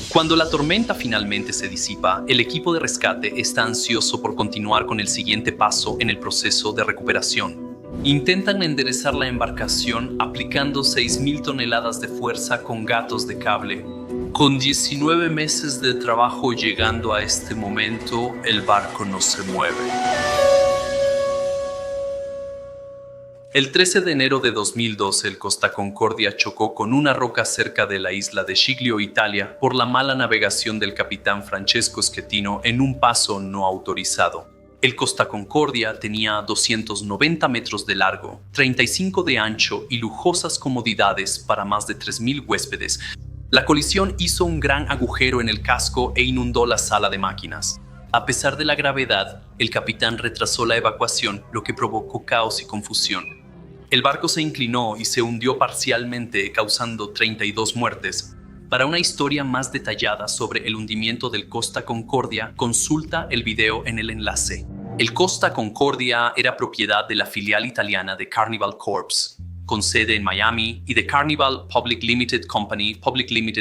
Cuando la tormenta finalmente se disipa, el equipo de rescate está ansioso por continuar con el siguiente paso en el proceso de recuperación. Intentan enderezar la embarcación aplicando 6.000 toneladas de fuerza con gatos de cable. Con 19 meses de trabajo llegando a este momento, el barco no se mueve. El 13 de enero de 2012, el Costa Concordia chocó con una roca cerca de la isla de Giglio, Italia, por la mala navegación del capitán Francesco Schettino en un paso no autorizado. El Costa Concordia tenía 290 metros de largo, 35 de ancho y lujosas comodidades para más de 3.000 huéspedes. La colisión hizo un gran agujero en el casco e inundó la sala de máquinas. A pesar de la gravedad, el capitán retrasó la evacuación, lo que provocó caos y confusión. El barco se inclinó y se hundió parcialmente, causando 32 muertes. Para una historia más detallada sobre el hundimiento del Costa Concordia, consulta el video en el enlace. El Costa Concordia era propiedad de la filial italiana de Carnival Corps, con sede en Miami, y de Carnival Public Limited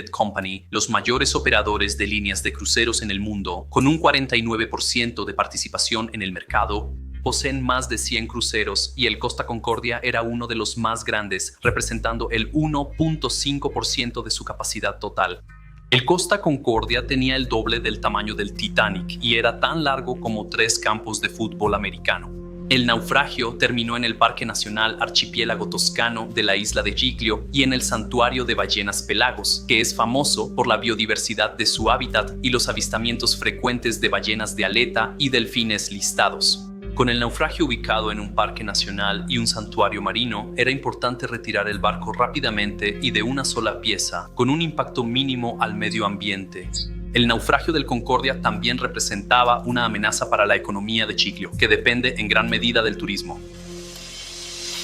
Company, los mayores operadores de líneas de cruceros en el mundo, con un 49% de participación en el mercado. Poseen más de 100 cruceros y el Costa Concordia era uno de los más grandes, representando el 1.5% de su capacidad total. El Costa Concordia tenía el doble del tamaño del Titanic y era tan largo como 3 campos de fútbol americano. El naufragio terminó en el Parque Nacional Archipiélago Toscano de la isla de Giglio y en el Santuario de Ballenas Pelagos, que es famoso por la biodiversidad de su hábitat y los avistamientos frecuentes de ballenas de aleta y delfines listados. Con el naufragio ubicado en un parque nacional y un santuario marino, era importante retirar el barco rápidamente y de una sola pieza, con un impacto mínimo al medio ambiente. El naufragio del Concordia también representaba una amenaza para la economía de Giglio, que depende en gran medida del turismo.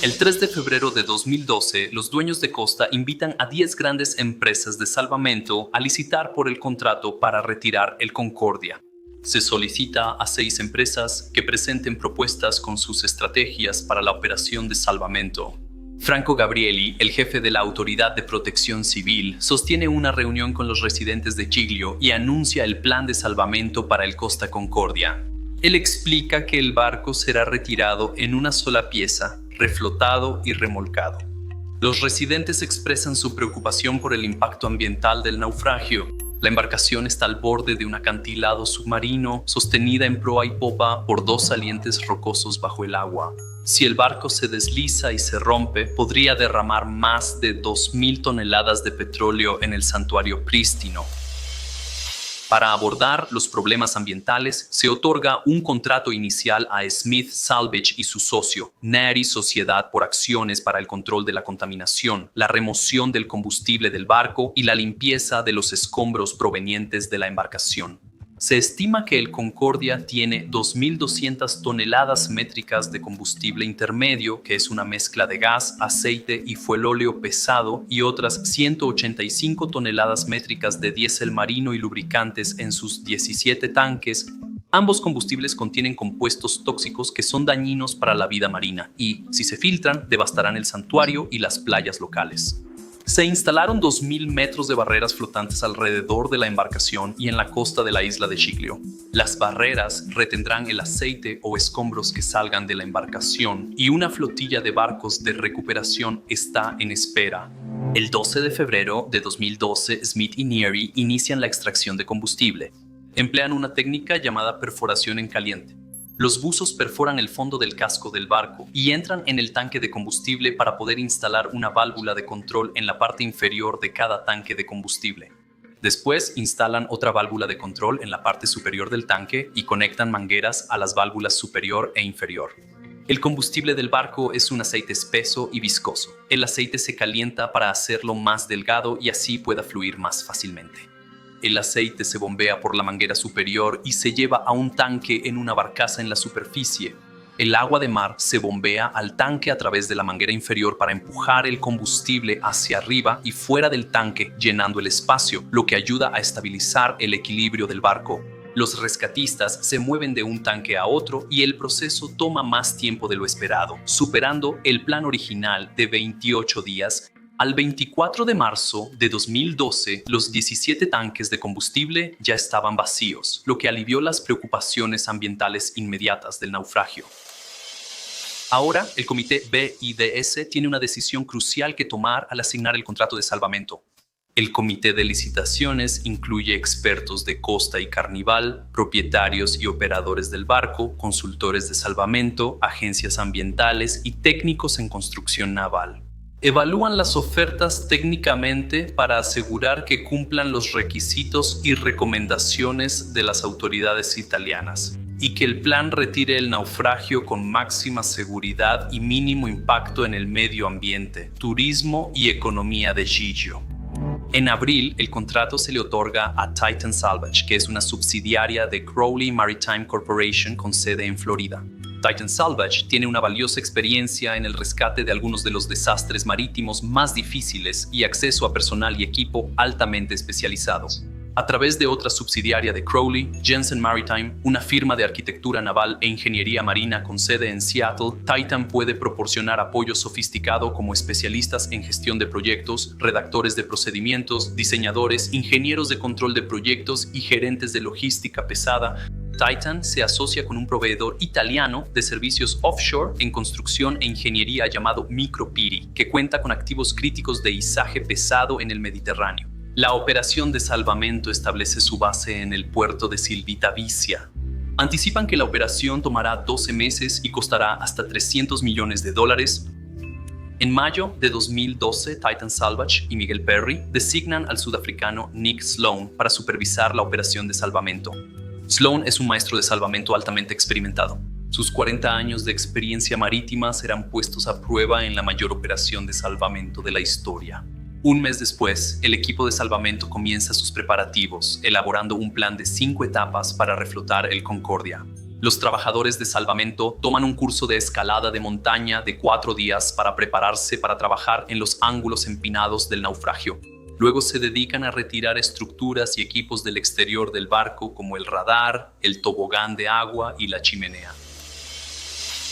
El 3 de febrero de 2012, los dueños de Costa invitan a 10 grandes empresas de salvamento a licitar por el contrato para retirar el Concordia. Se solicita a 6 empresas que presenten propuestas con sus estrategias para la operación de salvamento. Franco Gabrielli, el jefe de la Autoridad de Protección Civil, sostiene una reunión con los residentes de Giglio y anuncia el plan de salvamento para el Costa Concordia. Él explica que el barco será retirado en una sola pieza, reflotado y remolcado. Los residentes expresan su preocupación por el impacto ambiental del naufragio. La embarcación está al borde de un acantilado submarino, sostenida en proa y popa por 2 salientes rocosos bajo el agua. Si el barco se desliza y se rompe, podría derramar más de 2.000 toneladas de petróleo en el santuario prístino. Para abordar los problemas ambientales, se otorga un contrato inicial a Smith Salvage y su socio, Neri Sociedad, por acciones para el control de la contaminación, la remoción del combustible del barco y la limpieza de los escombros provenientes de la embarcación. Se estima que el Concordia tiene 2.200 toneladas métricas de combustible intermedio, que es una mezcla de gas, aceite y fuelóleo pesado, y otras 185 toneladas métricas de diésel marino y lubricantes en sus 17 tanques. Ambos combustibles contienen compuestos tóxicos que son dañinos para la vida marina y, si se filtran, devastarán el santuario y las playas locales. Se instalaron 2.000 metros de barreras flotantes alrededor de la embarcación y en la costa de la isla de Giglio. Las barreras retendrán el aceite o escombros que salgan de la embarcación y una flotilla de barcos de recuperación está en espera. El 12 de febrero de 2012, Smith y Neri inician la extracción de combustible. Emplean una técnica llamada perforación en caliente. Los buzos perforan el fondo del casco del barco y entran en el tanque de combustible para poder instalar una válvula de control en la parte inferior de cada tanque de combustible. Después instalan otra válvula de control en la parte superior del tanque y conectan mangueras a las válvulas superior e inferior. El combustible del barco es un aceite espeso y viscoso. El aceite se calienta para hacerlo más delgado y así pueda fluir más fácilmente. El aceite se bombea por la manguera superior y se lleva a un tanque en una barcaza en la superficie. El agua de mar se bombea al tanque a través de la manguera inferior para empujar el combustible hacia arriba y fuera del tanque, llenando el espacio, lo que ayuda a estabilizar el equilibrio del barco. Los rescatistas se mueven de un tanque a otro y el proceso toma más tiempo de lo esperado, superando el plan original de 28 días Al 24 de marzo de 2012, los 17 tanques de combustible ya estaban vacíos, lo que alivió las preocupaciones ambientales inmediatas del naufragio. Ahora, el comité BIDS tiene una decisión crucial que tomar al asignar el contrato de salvamento. El comité de licitaciones incluye expertos de Costa y Carnival, propietarios y operadores del barco, consultores de salvamento, agencias ambientales y técnicos en construcción naval. Evalúan las ofertas técnicamente para asegurar que cumplan los requisitos y recomendaciones de las autoridades italianas y que el plan retire el naufragio con máxima seguridad y mínimo impacto en el medio ambiente, turismo y economía de Giglio. En abril, el contrato se le otorga a Titan Salvage, que es una subsidiaria de Crowley Maritime Corporation con sede en Florida. Titan Salvage tiene una valiosa experiencia en el rescate de algunos de los desastres marítimos más difíciles y acceso a personal y equipo altamente especializado. A través de otra subsidiaria de Crowley, Jensen Maritime, una firma de arquitectura naval e ingeniería marina con sede en Seattle, Titan puede proporcionar apoyo sofisticado como especialistas en gestión de proyectos, redactores de procedimientos, diseñadores, ingenieros de control de proyectos y gerentes de logística pesada. Titan se asocia con un proveedor italiano de servicios offshore en construcción e ingeniería llamado Micropiri, que cuenta con activos críticos de izaje pesado en el Mediterráneo. La operación de salvamento establece su base en el puerto de Civitavecchia. Anticipan que la operación tomará 12 meses y costará hasta $300 millones. En mayo de 2012, Titan Salvage y Miguel Perry designan al sudafricano Nick Sloan para supervisar la operación de salvamento. Sloan es un maestro de salvamento altamente experimentado. Sus 40 años de experiencia marítima serán puestos a prueba en la mayor operación de salvamento de la historia. Un mes después, el equipo de salvamento comienza sus preparativos, elaborando un plan de 5 etapas para reflotar el Concordia. Los trabajadores de salvamento toman un curso de escalada de montaña de 4 días para prepararse para trabajar en los ángulos empinados del naufragio. Luego se dedican a retirar estructuras y equipos del exterior del barco como el radar, el tobogán de agua y la chimenea.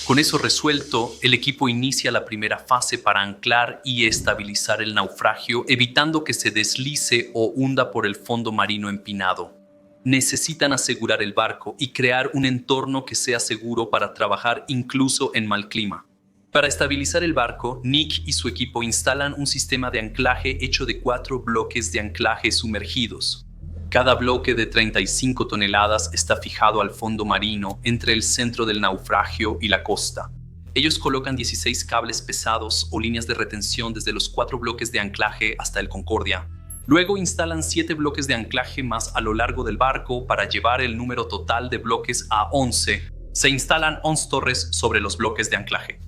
Con eso resuelto, el equipo inicia la primera fase para anclar y estabilizar el naufragio, evitando que se deslice o hunda por el fondo marino empinado. Necesitan asegurar el barco y crear un entorno que sea seguro para trabajar incluso en mal clima. Para estabilizar el barco, Nick y su equipo instalan un sistema de anclaje hecho de 4 bloques de anclaje sumergidos. Cada bloque de 35 toneladas está fijado al fondo marino entre el centro del naufragio y la costa. Ellos colocan 16 cables pesados o líneas de retención desde los 4 bloques de anclaje hasta el Concordia. Luego instalan 7 bloques de anclaje más a lo largo del barco para llevar el número total de bloques a 11. Se instalan 11 torres sobre los bloques de anclaje.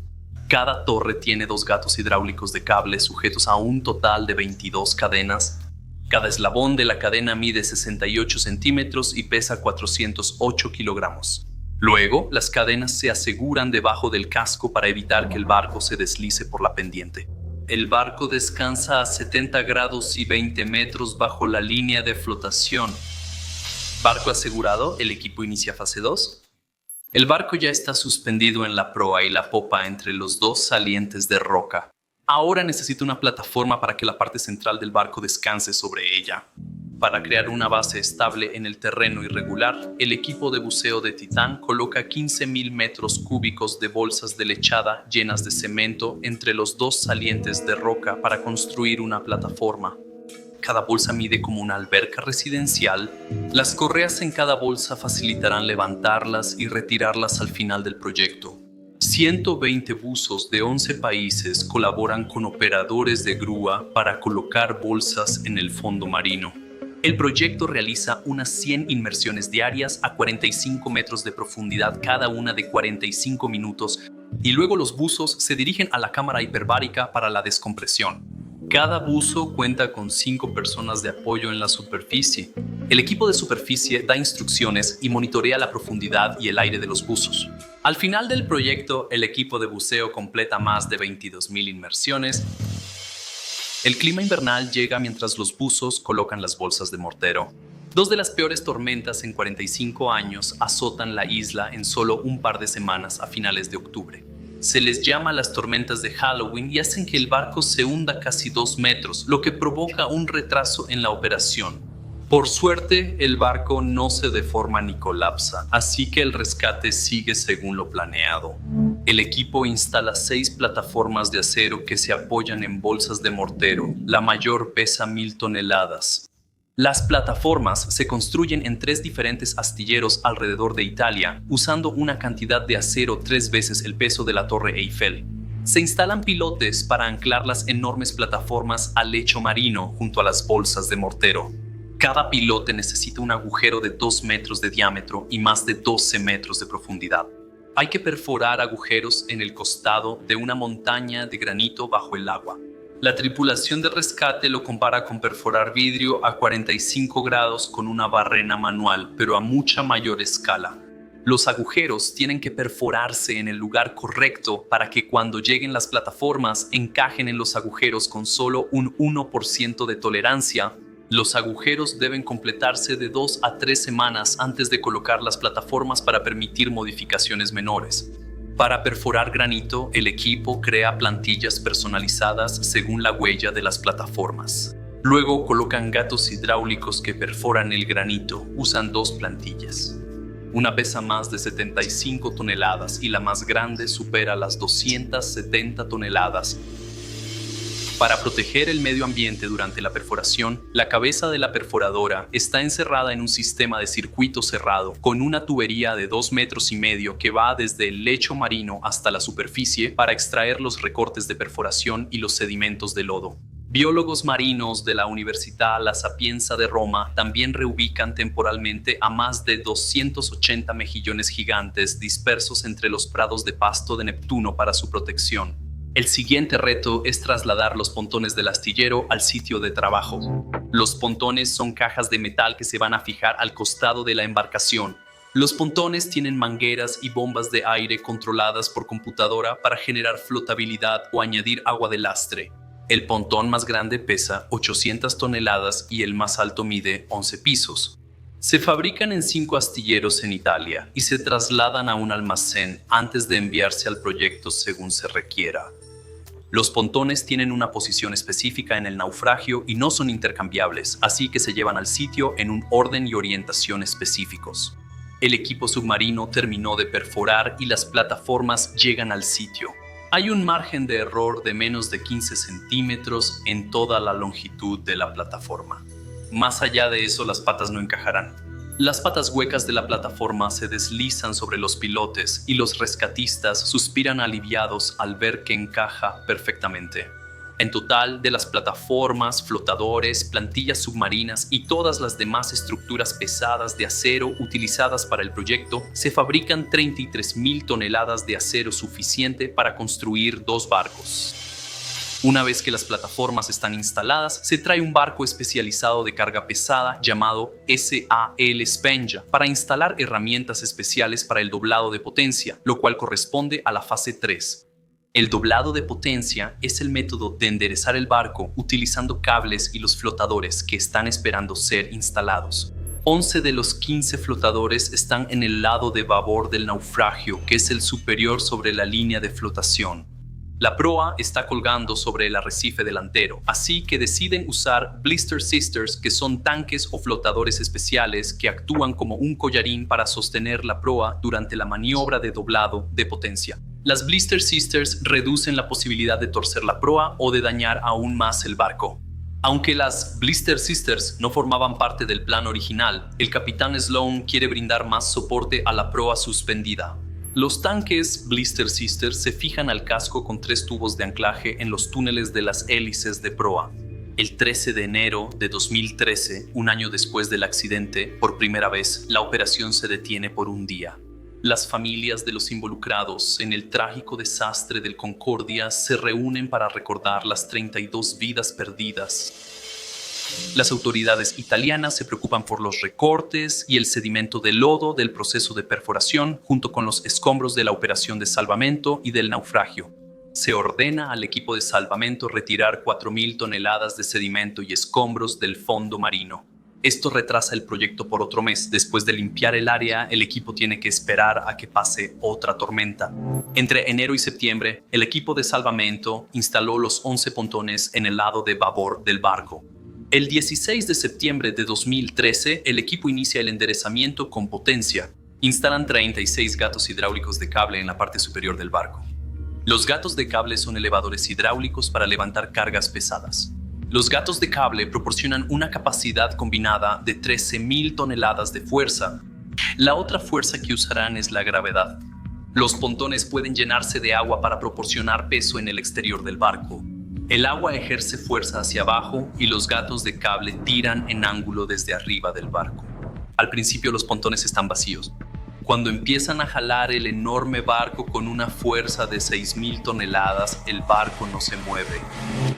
Cada torre tiene 2 gatos hidráulicos de cable sujetos a un total de 22 cadenas. Cada eslabón de la cadena mide 68 centímetros y pesa 408 kilogramos. Luego, las cadenas se aseguran debajo del casco para evitar que el barco se deslice por la pendiente. El barco descansa a 70 grados y 20 metros bajo la línea de flotación. Barco asegurado, el equipo inicia fase 2. El barco ya está suspendido en la proa y la popa entre los 2 salientes de roca. Ahora necesita una plataforma para que la parte central del barco descanse sobre ella. Para crear una base estable en el terreno irregular, el equipo de buceo de Titan coloca 15.000 metros cúbicos de bolsas de lechada llenas de cemento entre los 2 salientes de roca para construir una plataforma. Cada bolsa mide como una alberca residencial. Las correas en cada bolsa facilitarán levantarlas y retirarlas al final del proyecto. 120 buzos de 11 países colaboran con operadores de grúa para colocar bolsas en el fondo marino. El proyecto realiza unas 100 inmersiones diarias a 45 metros de profundidad, cada una de 45 minutos, y luego los buzos se dirigen a la cámara hiperbárica para la descompresión. Cada buzo cuenta con 5 personas de apoyo en la superficie. El equipo de superficie da instrucciones y monitorea la profundidad y el aire de los buzos. Al final del proyecto, el equipo de buceo completa más de 22.000 inmersiones. El clima invernal llega mientras los buzos colocan las bolsas de mortero. 2 de las peores tormentas en 45 años azotan la isla en solo un par de semanas a finales de octubre. Se les llama las tormentas de Halloween y hacen que el barco se hunda casi 2 metros, lo que provoca un retraso en la operación. Por suerte, el barco no se deforma ni colapsa, así que el rescate sigue según lo planeado. El equipo instala 6 plataformas de acero que se apoyan en bolsas de mortero. La mayor pesa 1000 toneladas. Las plataformas se construyen en 3 diferentes astilleros alrededor de Italia, usando una cantidad de acero 3 veces el peso de la Torre Eiffel. Se instalan pilotes para anclar las enormes plataformas al lecho marino junto a las bolsas de mortero. Cada pilote necesita un agujero de 2 metros de diámetro y más de 12 metros de profundidad. Hay que perforar agujeros en el costado de una montaña de granito bajo el agua. La tripulación de rescate lo compara con perforar vidrio a 45 grados con una barrena manual, pero a mucha mayor escala. Los agujeros tienen que perforarse en el lugar correcto para que cuando lleguen las plataformas encajen en los agujeros con solo un 1% de tolerancia. Los agujeros deben completarse de 2 a 3 semanas antes de colocar las plataformas para permitir modificaciones menores. Para perforar granito, el equipo crea plantillas personalizadas según la huella de las plataformas. Luego colocan gatos hidráulicos que perforan el granito. Usan 2 plantillas. Una pesa más de 75 toneladas y la más grande supera las 270 toneladas. Para proteger el medio ambiente durante la perforación, la cabeza de la perforadora está encerrada en un sistema de circuito cerrado con una tubería de 2,5 metros que va desde el lecho marino hasta la superficie para extraer los recortes de perforación y los sedimentos de lodo. Biólogos marinos de la Università La Sapienza de Roma también reubican temporalmente a más de 280 mejillones gigantes dispersos entre los prados de pasto de Neptuno para su protección. El siguiente reto es trasladar los pontones del astillero al sitio de trabajo. Los pontones son cajas de metal que se van a fijar al costado de la embarcación. Los pontones tienen mangueras y bombas de aire controladas por computadora para generar flotabilidad o añadir agua de lastre. El pontón más grande pesa 800 toneladas y el más alto mide 11 pisos. Se fabrican en 5 astilleros en Italia y se trasladan a un almacén antes de enviarse al proyecto según se requiera. Los pontones tienen una posición específica en el naufragio y no son intercambiables, así que se llevan al sitio en un orden y orientación específicos. El equipo submarino terminó de perforar y las plataformas llegan al sitio. Hay un margen de error de menos de 15 centímetros en toda la longitud de la plataforma. Más allá de eso, las patas no encajarán. Las patas huecas de la plataforma se deslizan sobre los pilotes y los rescatistas suspiran aliviados al ver que encaja perfectamente. En total, de las plataformas, flotadores, plantillas submarinas y todas las demás estructuras pesadas de acero utilizadas para el proyecto, se fabrican 33,000 toneladas de acero suficiente para construir 2 barcos. Una vez que las plataformas están instaladas, se trae un barco especializado de carga pesada llamado SAL Spenja para instalar herramientas especiales para el doblado de potencia, lo cual corresponde a la fase 3. El doblado de potencia es el método de enderezar el barco utilizando cables y los flotadores que están esperando ser instalados. 11 de los 15 flotadores están en el lado de babor del naufragio, que es el superior sobre la línea de flotación. La proa está colgando sobre el arrecife delantero, así que deciden usar Blister Sisters, que son tanques o flotadores especiales que actúan como un collarín para sostener la proa durante la maniobra de doblado de potencia. Las Blister Sisters reducen la posibilidad de torcer la proa o de dañar aún más el barco. Aunque las Blister Sisters no formaban parte del plan original, el capitán Sloan quiere brindar más soporte a la proa suspendida. Los tanques Blister Sisters se fijan al casco con 3 tubos de anclaje en los túneles de las hélices de proa. El 13 de enero de 2013, un año después del accidente, por primera vez, la operación se detiene por un día. Las familias de los involucrados en el trágico desastre del Concordia se reúnen para recordar las 32 vidas perdidas. Las autoridades italianas se preocupan por los recortes y el sedimento de lodo del proceso de perforación, junto con los escombros de la operación de salvamento y del naufragio. Se ordena al equipo de salvamento retirar 4,000 toneladas de sedimento y escombros del fondo marino. Esto retrasa el proyecto por otro mes. Después de limpiar el área, el equipo tiene que esperar a que pase otra tormenta. Entre enero y septiembre, el equipo de salvamento instaló los 11 pontones en el lado de babor del barco. El 16 de septiembre de 2013, el equipo inicia el enderezamiento con potencia. Instalan 36 gatos hidráulicos de cable en la parte superior del barco. Los gatos de cable son elevadores hidráulicos para levantar cargas pesadas. Los gatos de cable proporcionan una capacidad combinada de 13.000 toneladas de fuerza. La otra fuerza que usarán es la gravedad. Los pontones pueden llenarse de agua para proporcionar peso en el exterior del barco. El agua ejerce fuerza hacia abajo y los gatos de cable tiran en ángulo desde arriba del barco. Al principio los pontones están vacíos. Cuando empiezan a jalar el enorme barco con una fuerza de 6.000 toneladas, el barco no se mueve.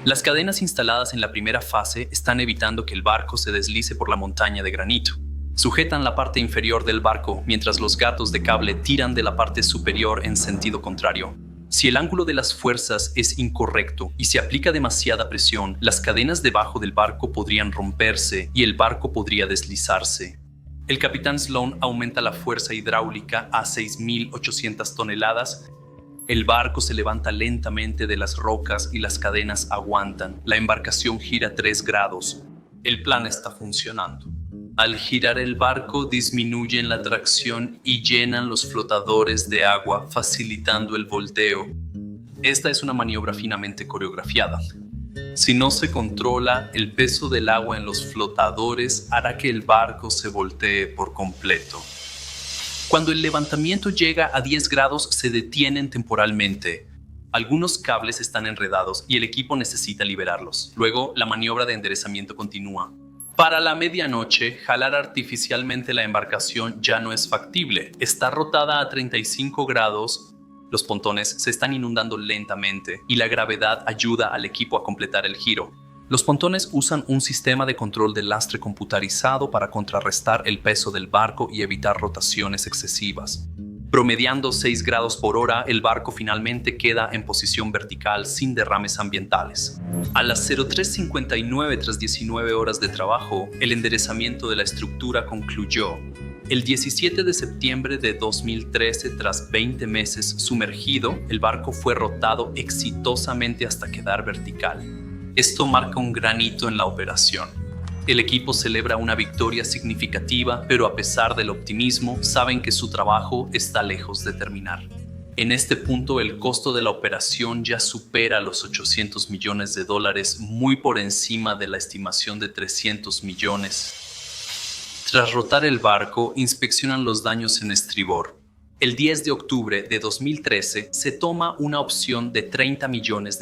Las cadenas instaladas en la primera fase están evitando que el barco se deslice por la montaña de granito. Sujetan la parte inferior del barco mientras los gatos de cable tiran de la parte superior en sentido contrario. Si el ángulo de las fuerzas es incorrecto y se aplica demasiada presión, las cadenas debajo del barco podrían romperse y el barco podría deslizarse. El capitán Sloan aumenta la fuerza hidráulica a 6.800 toneladas. El barco se levanta lentamente de las rocas y las cadenas aguantan. La embarcación gira 3 grados. El plan está funcionando. Al girar el barco, disminuyen la tracción y llenan los flotadores de agua, facilitando el volteo. Esta es una maniobra finamente coreografiada. Si no se controla, el peso del agua en los flotadores hará que el barco se voltee por completo. Cuando el levantamiento llega a 10 grados, se detienen temporalmente. Algunos cables están enredados y el equipo necesita liberarlos. Luego, la maniobra de enderezamiento continúa. Para la medianoche, jalar artificialmente la embarcación ya no es factible. Está rotada a 35 grados. Los pontones se están inundando lentamente y la gravedad ayuda al equipo a completar el giro. Los pontones usan un sistema de control de lastre computarizado para contrarrestar el peso del barco y evitar rotaciones excesivas. Promediando 6 grados por hora, el barco finalmente queda en posición vertical sin derrames ambientales. A las 03:59 tras 19 horas de trabajo, el enderezamiento de la estructura concluyó. El 17 de septiembre de 2013, tras 20 meses sumergido, el barco fue rotado exitosamente hasta quedar vertical. Esto marca un gran hito en la operación. El equipo celebra una victoria significativa, pero a pesar del optimismo, saben que su trabajo está lejos de terminar. En este punto, el costo de la operación ya supera los $800 millones, muy por encima de la estimación de 300 millones. Tras rotar el barco, inspeccionan los daños en estribor. El 10 de octubre de 2013 se toma una opción de $30 millones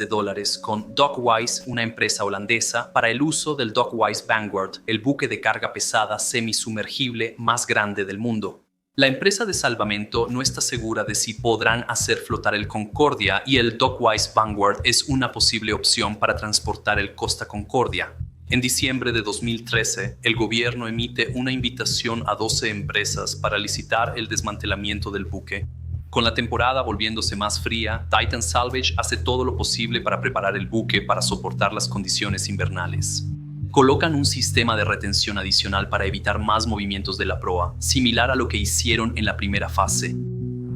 con Dockwise, una empresa holandesa, para el uso del Dockwise Vanguard, el buque de carga pesada semisumergible más grande del mundo. La empresa de salvamento no está segura de si podrán hacer flotar el Concordia y el Dockwise Vanguard es una posible opción para transportar el Costa Concordia. En diciembre de 2013, el gobierno emite una invitación a 12 empresas para licitar el desmantelamiento del buque. Con la temporada volviéndose más fría, Titan Salvage hace todo lo posible para preparar el buque para soportar las condiciones invernales. Colocan un sistema de retención adicional para evitar más movimientos de la proa, similar a lo que hicieron en la primera fase.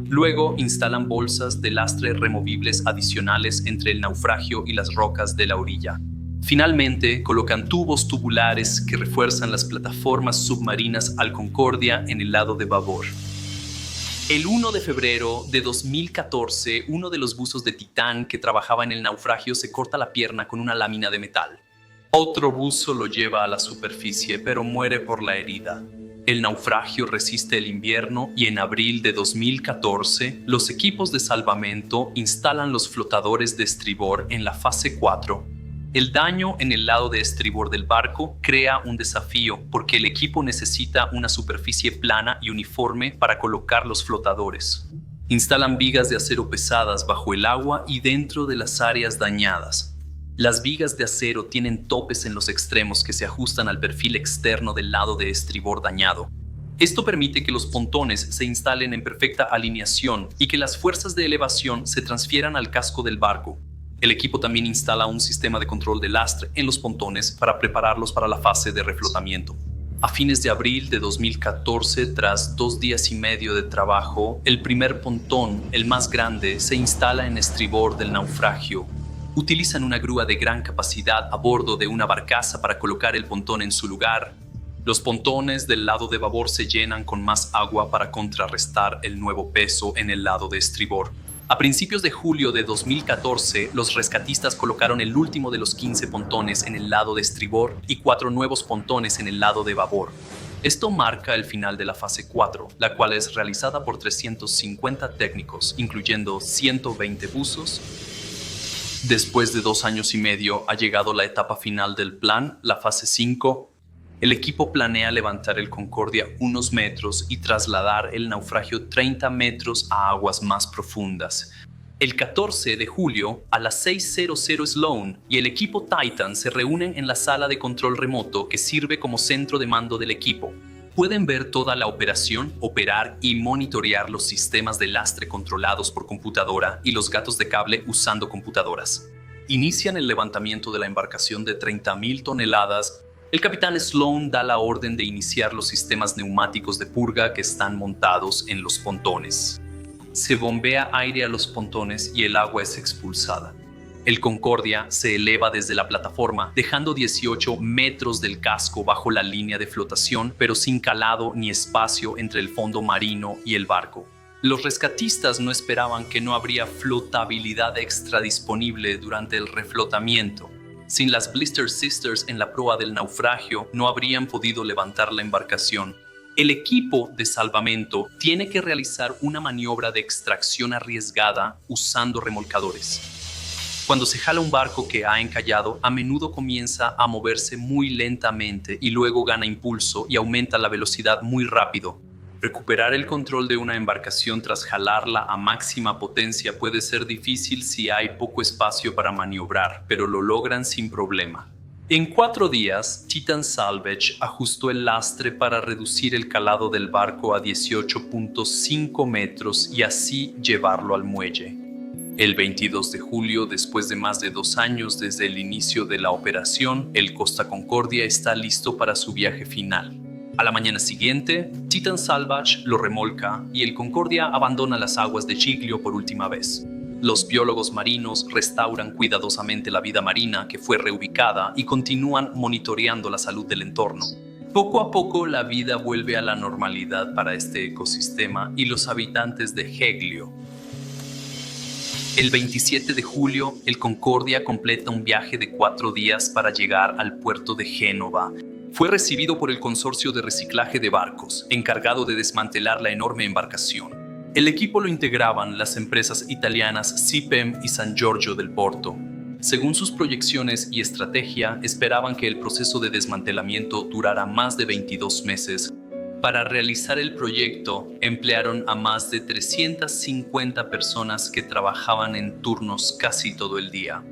Luego instalan bolsas de lastre removibles adicionales entre el naufragio y las rocas de la orilla. Finalmente, colocan tubos tubulares que refuerzan las plataformas submarinas al Concordia en el lado de babor. El 1 de febrero de 2014, uno de los buzos de Titán que trabajaba en el naufragio se corta la pierna con una lámina de metal. Otro buzo lo lleva a la superficie, pero muere por la herida. El naufragio resiste el invierno y en abril de 2014, los equipos de salvamento instalan los flotadores de estribor en la fase 4. El daño en el lado de estribor del barco crea un desafío porque el equipo necesita una superficie plana y uniforme para colocar los flotadores. Instalan vigas de acero pesadas bajo el agua y dentro de las áreas dañadas. Las vigas de acero tienen topes en los extremos que se ajustan al perfil externo del lado de estribor dañado. Esto permite que los pontones se instalen en perfecta alineación y que las fuerzas de elevación se transfieran al casco del barco. El equipo también instala un sistema de control de lastre en los pontones para prepararlos para la fase de reflotamiento. A fines de abril de 2014, tras 2 días y medio de trabajo, el primer pontón, el más grande, se instala en estribor del naufragio. Utilizan una grúa de gran capacidad a bordo de una barcaza para colocar el pontón en su lugar. Los pontones del lado de babor se llenan con más agua para contrarrestar el nuevo peso en el lado de estribor. A principios de julio de 2014, los rescatistas colocaron el último de los 15 pontones en el lado de estribor y 4 nuevos pontones en el lado de babor. Esto marca el final de la fase 4, la cual es realizada por 350 técnicos, incluyendo 120 buzos. Después de 2 años y medio ha llegado la etapa final del plan, la fase 5. El equipo planea levantar el Concordia unos metros y trasladar el naufragio 30 metros a aguas más profundas. El 14 de julio, a las 6:00 Sloan y el equipo Titan se reúnen en la sala de control remoto que sirve como centro de mando del equipo. Pueden ver toda la operación, operar y monitorear los sistemas de lastre controlados por computadora y los gatos de cable usando computadoras. Inician el levantamiento de la embarcación de 30.000 toneladas. El capitán Sloan da la orden de iniciar los sistemas neumáticos de purga que están montados en los pontones. Se bombea aire a los pontones y el agua es expulsada. El Concordia se eleva desde la plataforma, dejando 18 metros del casco bajo la línea de flotación, pero sin calado ni espacio entre el fondo marino y el barco. Los rescatistas no esperaban que no habría flotabilidad extra disponible durante el reflotamiento. Sin las Blister Sisters en la proa del naufragio, no habrían podido levantar la embarcación. El equipo de salvamento tiene que realizar una maniobra de extracción arriesgada usando remolcadores. Cuando se jala un barco que ha encallado, a menudo comienza a moverse muy lentamente y luego gana impulso y aumenta la velocidad muy rápido. Recuperar el control de una embarcación tras jalarla a máxima potencia puede ser difícil si hay poco espacio para maniobrar, pero lo logran sin problema. En 4 días, Titan Salvage ajustó el lastre para reducir el calado del barco a 18.5 metros y así llevarlo al muelle. El 22 de julio, después de más de 2 años desde el inicio de la operación, el Costa Concordia está listo para su viaje final. A la mañana siguiente, Titan Salvage lo remolca y el Concordia abandona las aguas de Giglio por última vez. Los biólogos marinos restauran cuidadosamente la vida marina que fue reubicada y continúan monitoreando la salud del entorno. Poco a poco la vida vuelve a la normalidad para este ecosistema y los habitantes de Giglio. El 27 de julio, el Concordia completa un viaje de 4 días para llegar al puerto de Génova. Fue recibido por el consorcio de reciclaje de barcos, encargado de desmantelar la enorme embarcación. El equipo lo integraban las empresas italianas CIPEM y San Giorgio del Porto. Según sus proyecciones y estrategia, esperaban que el proceso de desmantelamiento durara más de 22 meses. Para realizar el proyecto, emplearon a más de 350 personas que trabajaban en turnos casi todo el día.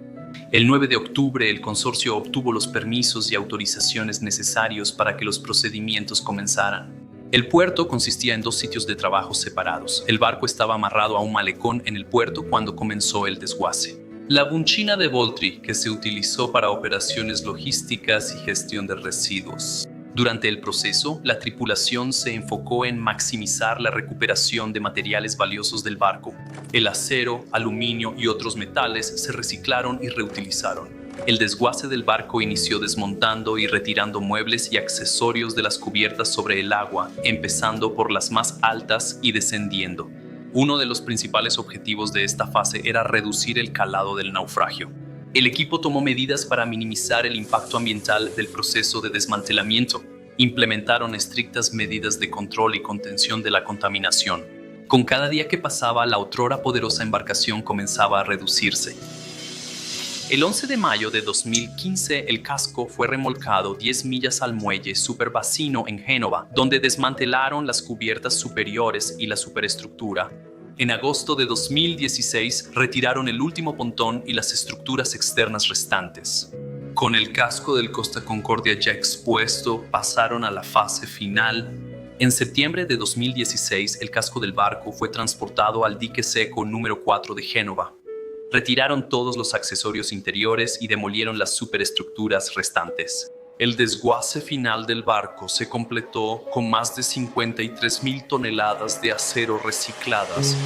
El 9 de octubre, el consorcio obtuvo los permisos y autorizaciones necesarios para que los procedimientos comenzaran. El puerto consistía en 2 sitios de trabajo separados. El barco estaba amarrado a un malecón en el puerto cuando comenzó el desguace. La bunchina de Voltri, que se utilizó para operaciones logísticas y gestión de residuos. Durante el proceso, la tripulación se enfocó en maximizar la recuperación de materiales valiosos del barco. El acero, aluminio y otros metales se reciclaron y reutilizaron. El desguace del barco inició desmontando y retirando muebles y accesorios de las cubiertas sobre el agua, empezando por las más altas y descendiendo. Uno de los principales objetivos de esta fase era reducir el calado del naufragio. El equipo tomó medidas para minimizar el impacto ambiental del proceso de desmantelamiento. Implementaron estrictas medidas de control y contención de la contaminación. Con cada día que pasaba, la otrora poderosa embarcación comenzaba a reducirse. El 11 de mayo de 2015, el casco fue remolcado 10 millas al muelle Superbacino en Génova, donde desmantelaron las cubiertas superiores y la superestructura. En agosto de 2016, retiraron el último pontón y las estructuras externas restantes. Con el casco del Costa Concordia ya expuesto, pasaron a la fase final. En septiembre de 2016, el casco del barco fue transportado al dique seco número 4 de Génova. Retiraron todos los accesorios interiores y demolieron las superestructuras restantes. El desguace final del barco se completó con más de 53.000 toneladas de acero recicladas.